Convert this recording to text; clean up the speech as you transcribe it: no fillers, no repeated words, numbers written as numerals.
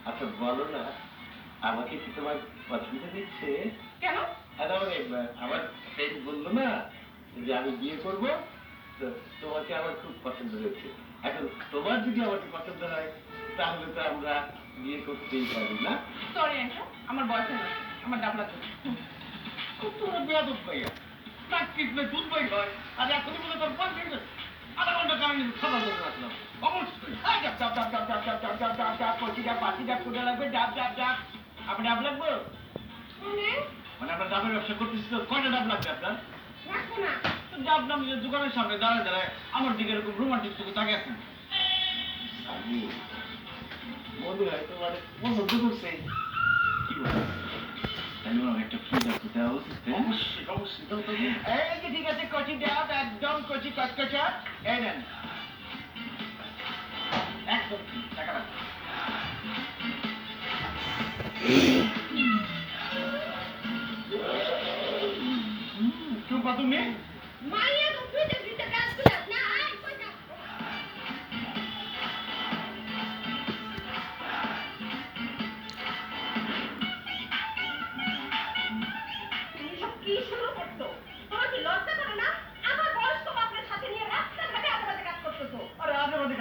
আচ্ছা বলো না, আমাকে কি তোমার পছন্দ হচ্ছে? কেন? আরে আমার ফ্রেন্ড বললো না যে আমি বিয়ে করব, তো তোমাকে আমার খুব পছন্দ হয়েছে। এখন তোমার যদি আমাকে পছন্দ হয় তাহলে তো আমরা বিয়ে করতেই পারি না? সরি আঙ্কেল, আমার বয়ফ্রেন্ড আছে, আমার ডাবলা তো। খুব তোমরা বেয়াদব ভাইয়া, নাক টিপলে দুধ বই হয়, আর এখনই বলে তোর বয়ফ্রেন্ড আধা ঘন্টা কারণে খাবার বলে রাখলাম। অবশ্যই ডাব ডাব ডাব ডাব ডাব ডাব ডাব ডাব ডাব ডাব কচি ডাব পাতি ডাব কোটা লাগবে, ডাব ডাব ডাব। আপনি ডাব লাগবে? মানে আপনার ডাবের ব্যবসা করতেছি তো কয়টা ডাব লাগবে আপনার? রাখবো না। তো ডাব নাম যে দোকানের সামনে দাঁড়ায় দাঁড়ায় আমার দিকে এরকম রোমান্টিক চোখে তাকিয়ে আছেন। আমি মনে হয় তোমার পছন্দ করছে। কি বলো? তাহলে আমার একটা ফুল আছে দেওয়া উচিত? অবশ্যই অবশ্যই দাও তো। এই যে ঠিক আছে, কচি ডাব একদম কচি কচকচা। এই নেন একদম টাকা রাখুন। চুপ তুমি। মাইয়া তো ফিটে ফিটে কাজ করে না, আয় কই যা। তুমি সব কি শুরু করছো? তোমার কি লজ্জা করে না?